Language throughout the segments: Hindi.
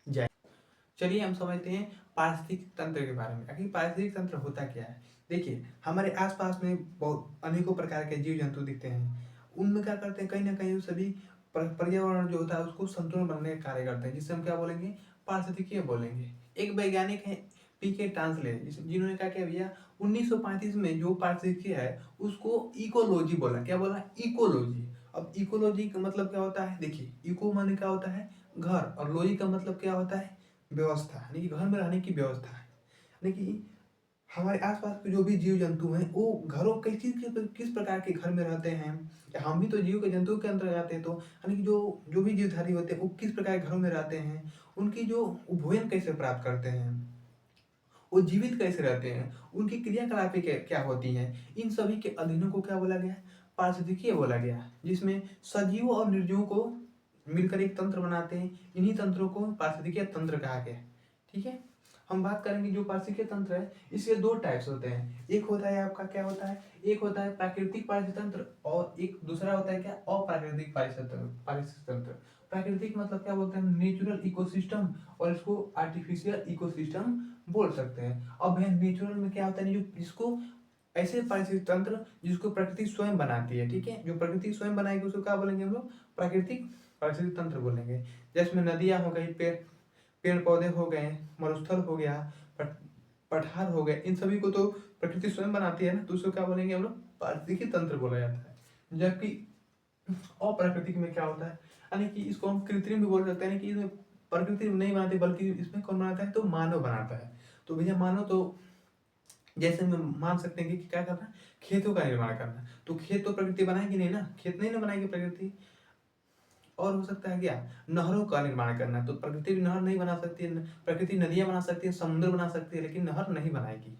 जाए। चलिए हम समझते हैं पारिस्थितिक तंत्र के बारे में। आखिर पारिस्थितिक तंत्र होता क्या है? देखिए, हमारे आसपास में बहुत अनेकों प्रकार के जीव जंतु दिखते हैं। उनमें क्या करते हैं, कहीं ना कहीं वो सभी पर्यावरण जो होता है उसको संतुलन बनाने का कार्य करते हैं, जिससे हम क्या बोलेंगे, पारिस्थितिकीय बोलेंगे। एक वैज्ञानिक है पीके टांसले, जिन्होंने क्या किया भैया, 1935 में जो पारिस्थितिकीय है उसको इकोलॉजी बोला। क्या बोला? इकोलॉजी। अब इकोलॉजी का मतलब क्या होता है? देखिए, इको माने क्या होता है, घर, और लॉजी का मतलब क्या होता है, व्यवस्था, यानी कि घर में रहने की व्यवस्था है। यानी कि हमारे आसपास के जो भी जीव जंतु हैं वो घरों किस प्रकार के घर में रहते हैं, या हम भी तो जीव के जंतु के अंदर जाते हैं, तो यानी कि जो जो भी जीवधारी होते हैं वो किस प्रकार के घरों में रहते हैं, उनकी जो भोजन कैसे प्राप्त करते हैं, वो जीवित कैसे रहते हैं, उनकी क्रियाकलापें क्या होती हैं, इन सभी के अध्ययनों को क्या बोला गया, पारिस्थितिकीय बोला गया। जिसमें सजीवों और निर्जीवों को मिलकर एक तंत्र बनाते हैं, इन्हीं तंत्रों को पारिस्थितिकीय तंत्र कहा गया। ठीक है, हम बात करेंगे जो पारिस्थितिकीय तंत्र है, इसके दो टाइप्स होते हैं। एक होता है आपका क्या होता है, एक होता है प्राकृतिक पारिस्थितिक तंत्र, और एक दूसरा होता है क्या, अप्राकृतिक पारिस्थितिक तंत्र। प्राकृतिक मतलब क्या बोलते हैं, नेचुरल इकोसिस्टम, और इसको आर्टिफिशियल इकोसिस्टम बोल सकते हैं। अब है नेचुरल में क्या होता है, जो जिसको ऐसे पारिस्थितिक तंत्र जिसको प्रकृति स्वयं बनाती है। ठीक है, जो प्रकृति स्वयं बनाएगी उसको क्या बोलेंगे हम लोग, प्राकृतिक पारिस्थितिक तंत्र बोलेंगे। जैसे नदियां हो गई, पेड़ पौधे हो गए, मरुस्थल हो गया, पठार हो गए, इन सभी को तो प्रकृति स्वयं बनाती है ना, तो उसको क्या बोलेंगे हम लोग, पारिस्थितिकी तंत्र बोला जाता है। जबकि अप्राकृतिक में क्या होता है, यानी कि इसको हम कृत्रिम भी बोल सकते हैं, कि इसमें प्रकृति नहीं बनाती बल्कि इसमें कौन बनाता है, तो मानव बनाता है। तो भैया मानव तो जैसे हम मान सकते हैं कि क्या करना, खेतों का निर्माण करना, तो खेत तो प्रकृति बनाएगी नहीं ना, खेत नहीं ना बनाएगी प्रकृति। और हो सकता है क्या, नहरों का निर्माण करना, तो प्रकृति भी नहर नहीं बना सकती है, प्रकृति नदियां बना सकती है, समुद्र बना सकती है, लेकिन नहर नहीं बनाएगी।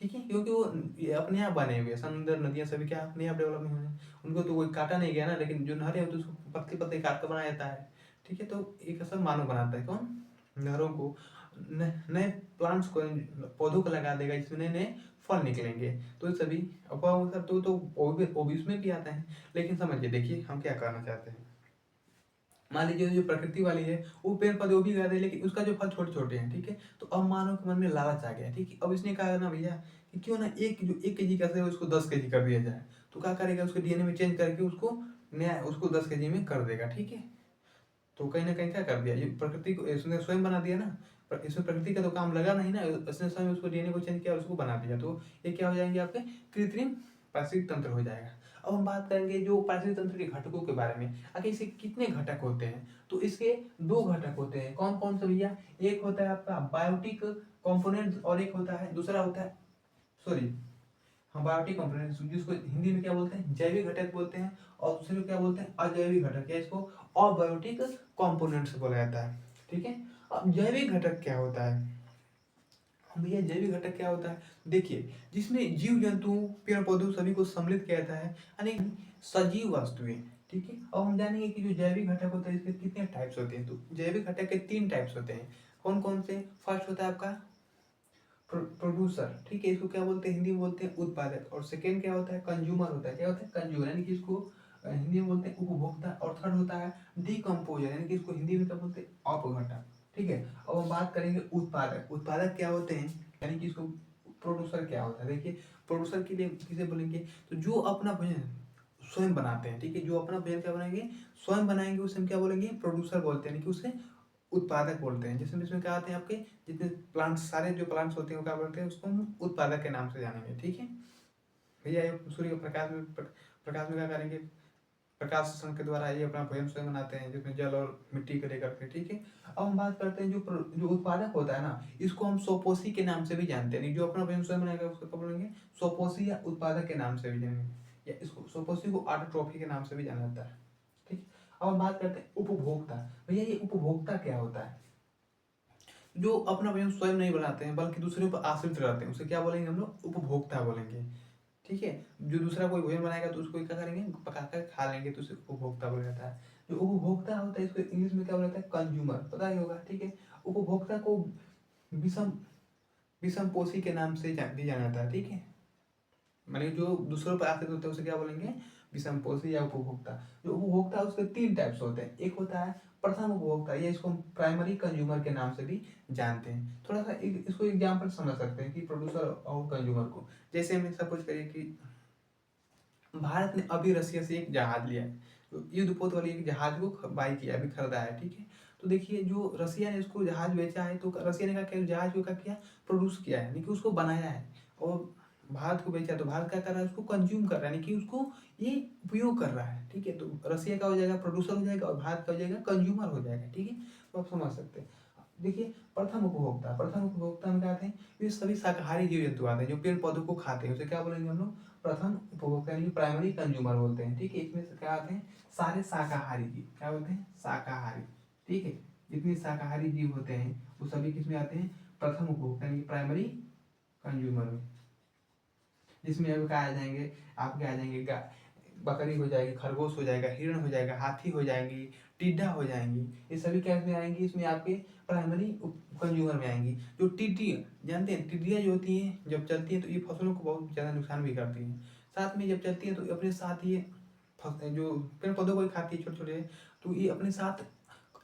ठीक है, क्योंकि वो ये अपने आप बने हुए, समुद्र नदियां सभी क्या अपने आप डेवलप हुए हैं, उनको तो कोई काटा नहीं गया ना। लेकिन जो नहरें होती है उसको पत्ते पत्ते काट कर बनाया जाता है। ठीक है, तो एक सब मानव बनाता है, कौन, नहरों को, नए प्लांट्स को, पौधों को लगा देगा, इसमें नए नए फल निकलेंगे। तो सभी अफवाह सब तो वो भी इसमें भी आता है। लेकिन समझिए, देखिए हम क्या करना चाहते हैं। मान लीजिए जो प्रकृति वाली है वो पेड़ पौधे वो भी उगाते हैं, लेकिन उसका जो फल छोटे छोटे हैं। ठीक है, तो अब मानव के मन में लालच आ गया। ठीक है, अब इसने कहा ना भैया कि क्यों ना एक जो 1 kg का सेब है उसको 10 kg कर दिया जाए। तो क्या करेगा, उसके डीएनए में चेंज करके उसको नया, उसको 10 kg में कर देगा। ठीक है, तो कहीं ना कहीं क्या कर दिया, ये प्रकृति को इसने स्वयं बना दिया ना, पर इसमें प्रकृति का तो काम लगा नहीं ना, इसने स्वयं उसको डीएनए को चेंज किया और उसको बना दिया। तो ये क्या हो जाएंगे आपके, कृत्रिम पारिस्थितिक तंत्र हो जाएगा। अब हम बात करेंगे जो पारिस्थितिक तंत्र के घटकों के बारे में। आखिर इसके कितने घटक होते हैं, तो इसके दो घटक होते हैं। कौन कौन से भैया, एक होता है आपका बायोटिक कंपोनेंट, और एक होता है, दूसरा होता है, सॉरी, हाँ, बायोटिक कंपोनेंट्स, जिसको हिंदी में क्या बोलते हैं, जैविक घटक बोलते हैं, और दूसरे को क्या बोलते हैं, अजैविक घटक, या इसको अबायोटिक कंपोनेंट्स बोला जाता है। ठीक है, अब जैविक घटक क्या होता है, भैया जैविक घटक क्या होता है, देखिए, जिसमें जीव जंतु, पेड़ पौधों सभी को सम्मिलित किया जाता है, यानी सजीव वस्तुएं। ठीक है, अब हम जानेंगे कि जो जैविक घटक होता है इसके कितने टाइप्स होते हैं। तो जैविक घटक के 3 टाइप्स होते हैं। कौन कौन से, फर्स्ट होता है आपका प्रोड्यूसर। ठीक है, इसको क्या बोलते हैं, हिंदी में बोलते हैं उत्पादक। और सेकेंड क्या होता है, कंज्यूमर होता है। क्या होता है, कंज्यूमर, यानी कि इसको हिंदी में बोलते हैं उपभोक्ता। और थर्ड होता है डिकम्पोजर, यानी कि इसको हिंदी में क्या बोलते हैं, अपघटक। ठीक है, अब हम बात करेंगे उत्पादक। उत्पादक क्या होते हैं, यानी कि इसको प्रोड्यूसर क्या होता है। देखिए, प्रोड्यूसर के लिए किसे बोलेंगे, तो जो अपना भोजन स्वयं बनाते हैं। ठीक है, जो अपना भोजन क्या बनाएंगे, स्वयं बनाएंगे, उसे हम क्या बोलेंगे, प्रोड्यूसर बोलते हैं, यानी कि उसे उत्पादक बोलते हैं। जिसमें इसमें क्या आते हैं आपके, जितने प्लांट्स, सारे जो प्लांट्स होते हैं वो क्या बोलते हैं, उसको हम उत्पादक के नाम से जानेंगे। ठीक है भैया, ये सूर्य के प्रकाश में क्या करेंगे, प्रकाश संश्लेषण के द्वारा ये अपना भोजन स्वयं बनाते हैं, जिसमें जल और मिट्टी को लेकर के। ठीक है, अब हम बात करते हैं जो उत्पादक होता है ना, इसको हम स्वपोषी के नाम से भी जानते हैं। जो अपना भोजन स्वयं बनाएगा उसको क्या बोलेंगे, स्वपोषी या उत्पादक के नाम से भी जानेंगे, या इसको स्वपोषी को ऑटोट्रॉफी के नाम से भी जाना जाता है। ठीक, अब हम बात करते हैं उपभोक्ता। भैया ये उपभोक्ता क्या होता है, जो अपना भोजन स्वयं नहीं बनाते हैं बल्कि दूसरे पर आश्रित रहते हैं, उसे क्या बोलेंगे, हम लोग उपभोक्ता बोलेंगे। ठीक है, जो दूसरा कोई भोजन बनाएगा तो उसको क्या करेंगे, पकाकर खा लेंगे, तो उसे उपभोक्ता बोला जाता है। जो उपभोक्ता होता है इसको इंग्लिश में क्या बोला जाता है, कंज्यूमर, पता ही होगा। ठीक है, उपभोक्ता को विषम विषम पोषी के नाम से भी जाना जाता है। ठीक है, माने जो दूसरों पर आश्रित होते हैं उसे क्या बोलेंगे, विषम पोषी या उपभोक्ता। जो उपभोक्ता उसके 3 टाइप्स होते हैं। एक होता है प्रथम उपभोक्ता, या इसको हम प्राइमरी कंज्यूमर के नाम से भी जानते हैं। थोड़ा सा इसको एग्जाम्पल समझ सकते हैं कि प्रोड्यूसर और कंज्यूमर को। जैसे हमें सपोज करिए कि भारत ने अभी रसिया से एक जहाज लिया है, युद्धपोत वाली एक जहाज को बाई किया, अभी खरीदा है, ठीक है। तो देखिए जो रसिया ने उसको जहाज बेचा है, तो रसिया ने क्या किया, जहाज को क्या किया, प्रोड्यूस किया है, यानी कि उसको बनाया है, और भारत को बेचा, तो भारत क्या कर रहा है, उसको कंज्यूम कर रहा है, यानी कि उसको ये उपयोग कर रहा है, ठीक है। तो रसिया का हो जाएगा प्रोड्यूसर हो जाएगा, और भारत का हो जाएगा कंज्यूमर हो जाएगा, ठीक है। तो आप समझ सकते हैं। देखिए प्रथम उपभोक्ता, प्रथम उपभोक्ता में क्या आते हैं, ये सभी शाकाहारी जीव जंतु आते हैं जो पेड़ पौधों को खाते हैं, उसे क्या बोलेंगे हम लोग, प्रथम उपभोक्ता, यानी प्राइमरी कंज्यूमर बोलते हैं, ठीक है। इसमें से क्या आते हैं, सारे शाकाहारी जीव, क्या बोलते हैं, शाकाहारी, ठीक है। जितने शाकाहारी जीव होते हैं वो सभी किसमें आते हैं, प्रथम उपभोक्ता यानी प्राइमरी कंज्यूमर में। जिसमें अब क्या आ जाएंगे, आपके आ जाएंगे बकरी हो जाएगी, खरगोश हो जाएगा, हिरण हो जाएगा, हाथी हो जाएंगी, टिड्डा हो जाएंगी, ये सभी क्या इसमें आएंगी, इसमें आपके प्राइमरी कंज्यूमर में आएंगी। जो टिड्डी, जानते हैं टिड्डियाँ जो होती हैं जब चलती हैं तो ये फसलों को बहुत ज़्यादा नुकसान भी करती हैं। साथ में जब चलती हैं तो अपने साथ ये जो पेड़ पौधों को ही खाती है छोटे छोटे, तो ये अपने साथ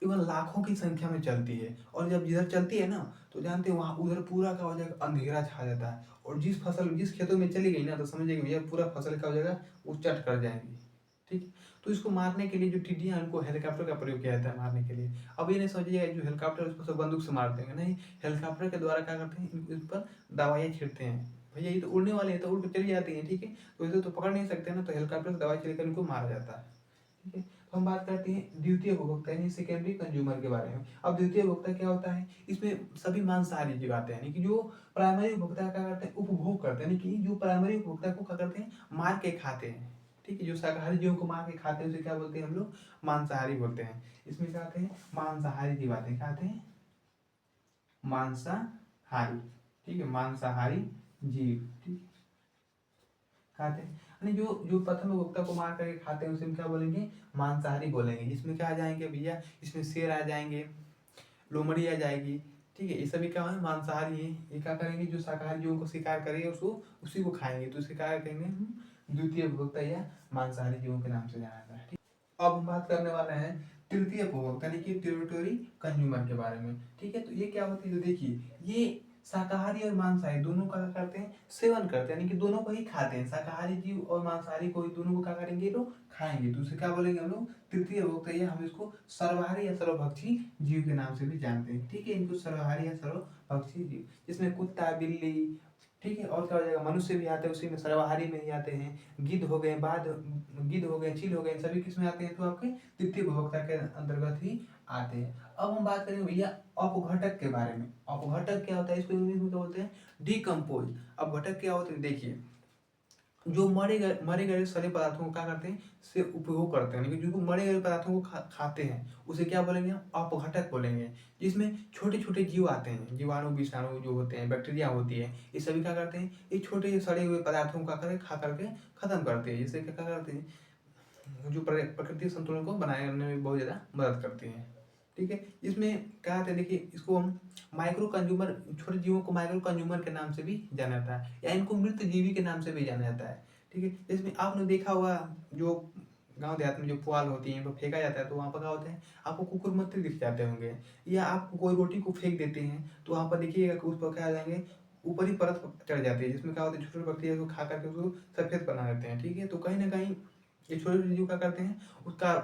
इवन लाखों की संख्या में चलती है। और जब जिधर चलती है ना, तो जानते हैं वहाँ उधर पूरा का हो जाएगा, अंधेरा छा जाता है, और जिस खेतों में चली गई ना, तो समझिए कि भैया पूरा फसल का हो जाएगा, वो चट कर जाएंगी, ठीक। तो इसको मारने के लिए जो टिड्डियाँ हैं उनको हेलीकॉप्टर का प्रयोग किया जाता है मारने के लिए। अब ये नहीं समझिएगा जो हेलीकॉप्टर उसको सब बंदूक से मार देंगे, नहीं, हेलीकॉप्टर के द्वारा क्या करते हैं, इन पर दवाइयाँ छिड़कते हैं। भैया ये तो उड़ने वाले हैं, तो उड़ के चली जाती हैं, ठीक है। तो इसे तो पकड़ नहीं सकते ना, तो हेलीकॉप्टर से दवाई छिड़कर इनको मारा जाता है, ठीक है। तो हम बात करते हैं द्वितीय उपभोक्ता यानी सेकेंडरी कंज्यूमर के बारे में। अब द्वितीय उपभोक्ता क्या होता है, इसमें सभी मांसाहारी जीव आते हैं, यानी कि जो प्राइमरी उपभोक्ता क्या करते हैं, उपभोग करते हैं, यानी कि जो प्राइमरी उपभोक्ता को क्या करते हैं, मार के खाते हैं, ठीक है। जो शाकाहारी जीवों को मार के खाते हैं उसे क्या बोलते हैं हम लोग, मांसाहारी बोलते हैं। इसमें क्या आते हैं, मांसाहारी जीव आते हैं, क्या आते हैं, मांसाहारी, ठीक है, मांसाहारी जीव, ठीक है, खाते हैं। यानी जो जो प्रथम उपभोक्ता को मार करके खाते हैं उसे हम क्या बोलेंगे, मांसाहारी बोलेंगे। जिसमें क्या आ जाएंगे भैया, इसमें शेर आ जाएंगे, लोमड़ी आ जाएगी, ठीक है। ये सभी क्या है, मांसाहारी है। ये क्या करेंगे, जो शाकाहारी जीवों को शिकार करेंगे उसको उसी को खाएंगे, तो इसे क्या कहेंगे हम, द्वितीय उपभोक्ता या मांसाहारी जीवों के नाम से जाना जाता है, ठीक। अब हम बात करने वाले हैं तृतीय उपभोक्ता यानी कि टेरिटोरी कंज्यूमर के बारे में, ठीक है। तो ये क्या होती है, तो देखिए ये शाकाहारी और मांसाहारी दोनों का क्या करते हैं, सेवन करते हैं, यानी कि दोनों को ही खाते हैं, शाकाहारी जीव और मांसाहारी को, दोनों को क्या करेंगे, तो खाएंगे, तो उसे क्या बोलेंगे हम लोग, तृतीय उपभोक्ता, या हम इसको सर्वहारी या सर्वभक्षी जीव के नाम से भी जानते हैं, ठीक है। इनको सर्वहारी या सर्वभक्षी जीव, जिसमें कुत्ता, बिल्ली, ठीक है, और क्या हो जाएगा, मनुष्य भी आते हैं उसी में, सर्वहारी में ही आते हैं। गिद्ध हो गए, बाघ, गिद्ध हो गए, चील हो गए, सभी किस में आते हैं, तो आपके तृतीय उपभोक्ता के अंतर्गत ही आते हैं। अब हम बात करेंगे भैया अपघटक के बारे में। अपघटक क्या होता है, इसको इंग्लिश में क्या बोलते हैं, डिकम्पोज। अपघटक क्या होते हैं, देखिए जो मरे गए सड़े पदार्थों को क्या करते हैं, से उपयोग करते हैं, जो मरे गए पदार्थों को खाते हैं उसे क्या बोलेंगे, हम अपघटक बोलेंगे। जिसमें छोटे छोटे जीव आते हैं, जीवाणु विषाणु जो होते हैं, बैक्टीरिया होती है, ये सभी क्या करते हैं, ये छोटे सड़े हुए पदार्थों को खा करके खत्म करते हैं। जिससे क्या करते हैं, जो प्रकृति संतुलन को बनाए रखने में बहुत ज़्यादा मदद करते हैं, ठीक है। इसमें क्या होता है, देखिए इसको हम माइक्रो कंज्यूमर, छोटे जीवों को माइक्रो कंज्यूमर के नाम से भी जाना जाता है, या इनको मृत जीवी के नाम से भी जाना जाता है, ठीक है। इसमें आपने देखा होगा जो गांव देहात में जो पुआल होती है वो फेंका जाता है, तो वहाँ पर क्या होते हैं, आपको कुकुर मत्ती दिख जाते होंगे, या आप कोई रोटी को फेंक देते हैं तो वहाँ पर देखिएगा कि उस पर क्या आ जाएंगे, ऊपरी परत चढ़ जाती है, जिसमें क्या होता है, छोटे छोटे बैक्टीरिया को खा करके उसको सफेद बना देते हैं, ठीक है। तो कहीं ना कहीं ये छोटे छोटे जीव क्या करते हैं,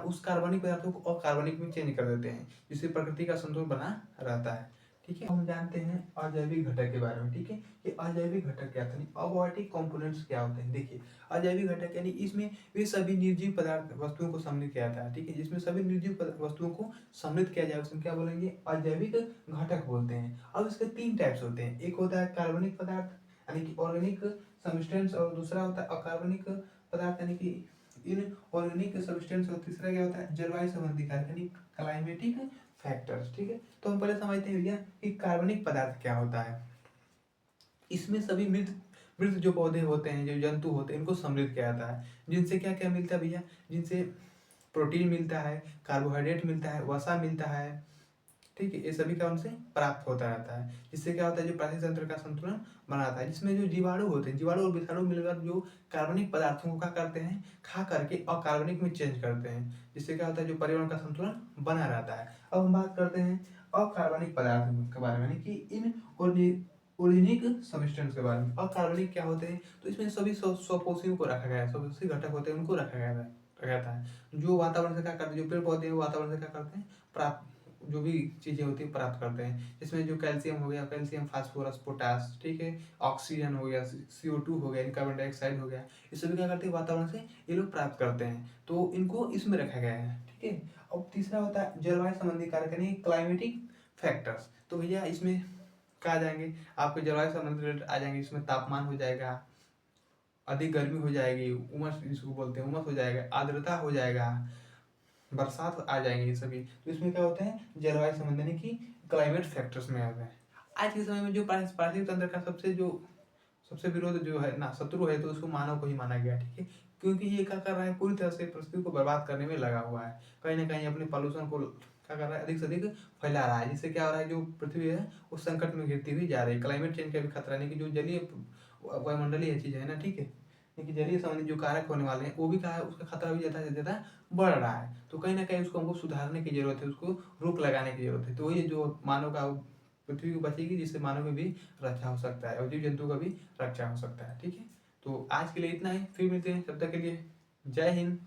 उस कार्बनिक पदार्थों को अकार्बनिक में चेंज कर देते हैं, जिससे प्रकृति का संतुलन बना रहता है, ठीक है। हम जानते हैं अजैविक घटक के बारे में, ठीक है। ये अजैविक घटक क्या होते हैं, अबायोटिक कंपोनेंट्स क्या होते हैं। देखिए अजैविक घटक यानी इसमें वे सभी निर्जीव पदार्थ वस्तुओं को सम्मिलित किया जाता है, ठीक है। जिसमें सभी निर्जीव वस्तुओं को सम्मिलित किया जाए उसे क्या बोलेंगे, अजैविक घटक बोलते हैं। अब इसके तीन टाइप्स होते हैं, एक होता है कार्बनिक पदार्थ यानी कि ऑर्गेनिक सब्सटेंस, और दूसरा होता है अकार्बनिक पदार्थ यानी कि इनऑर्गेनिक सब्सटेंस, और तीसरा क्या होता है, जलवायु संबंधी कारक यानी क्लाइमेटिक फैक्टर्स, ठीक है। तो हम पहले समझते हैं भैया कि कार्बनिक पदार्थ क्या होता है। इसमें सभी मृत मृत जो पौधे होते हैं, जो जंतु होते हैं, इनको समृद्ध किया जाता है। जिनसे क्या क्या मिलता है भैया, जिनसे प्रोटीन मिलता है, कार्बोहाइड्रेट मिलता है, वसा मिलता है, ठीक है, ये सभी का उनसे प्राप्त होता रहता है, जिससे क्या होता है जो पाचन तंत्र का संतुलन बनाता है, जिसमें जो जीवाणु होते हैं, जीवाणु और विषाणु मिलकर जो कार्बनिक पदार्थों को क्या करते हैं, खा करके अकार्बनिक में चेंज करते हैं, जिससे क्या होता है जो पर्यावरण का संतुलन बना रहता है। अब हम बात करते हैं अकार्बनिक पदार्थों के बारे में, यानी कि इन ऑर्गेनिक सब्सटेंस के बारे में। अकार्बनिक क्या होते हैं, तो इसमें सभी स्वपोषियों को रखा गया है, स्वपोषी घटक होते हैं उनको रखा गया है, रहता है, जो वातावरण से क्या करते हैं, जो पेड़ पौधे हैं वो वातावरण से क्या करते हैं, प्राप्त जो भी चीज़ें होती है प्राप्त करते हैं, जिसमें जो कैल्शियम हो गया, कैल्शियम, फास्फोरस, पोटास, ठीक है, ऑक्सीजन हो गया, CO2 हो गया, कार्बन डाइऑक्साइड हो गया, ये सभी क्या करते हैं वातावरण से ये लोग प्राप्त करते हैं, तो इनको इसमें रखा गया है, ठीक है। अब तीसरा होता है जलवायु संबंधी कारक, यानी क्लाइमेटिक फैक्टर्स। तो भैया इसमें क्या आ जाएंगे, आपके जलवायु संबंधी रिलेटेड आ जाएंगे, इसमें तापमान हो जाएगा, अधिक गर्मी हो जाएगी, उमस जिसको बोलते हैं उमस हो जाएगा, आर्द्रता हो जाएगा, बरसात आ जाएंगे, ये सभी तो इसमें क्या होते हैं जलवायु संबंधी, यानी कि क्लाइमेट फैक्टर्स में आते हैं। आज के समय में जो पारिस्थितिक तंत्र का सबसे विरोध जो है ना, शत्रु है, तो उसको मानव को ही माना गया, ठीक है, क्योंकि ये क्या कर रहा है, पूरी तरह से परिस्थिति को बर्बाद करने में लगा हुआ है, कहीं ना कहीं अपने पॉल्यूशन को क्या कर रहा है, अधिक से अधिक फैला रहा है, जिससे क्या हो रहा है जो पृथ्वी है वो संकट में घिरती हुई जा रही है। क्लाइमेट चेंज का भी खतरा नहीं, कि जो जलीय वायुमंडलीय चीज है ना, ठीक है, लेकिन जलीय संबंधी जो कारक होने वाले हैं वो भी क्या है, उसका खतरा भी ज़्यादा से ज़्यादा बढ़ रहा है, तो कहीं ना कहीं उसको हमको सुधारने की जरूरत है, उसको रोक लगाने की जरूरत है, तो ये जो मानव का पृथ्वी को बचेगी, जिससे मानव की भी रक्षा हो सकता है और जीव जंतु का भी रक्षा हो सकता है, ठीक है। तो आज के लिए इतना ही, फिर मिलते हैं, तब तक के लिए जय हिंद।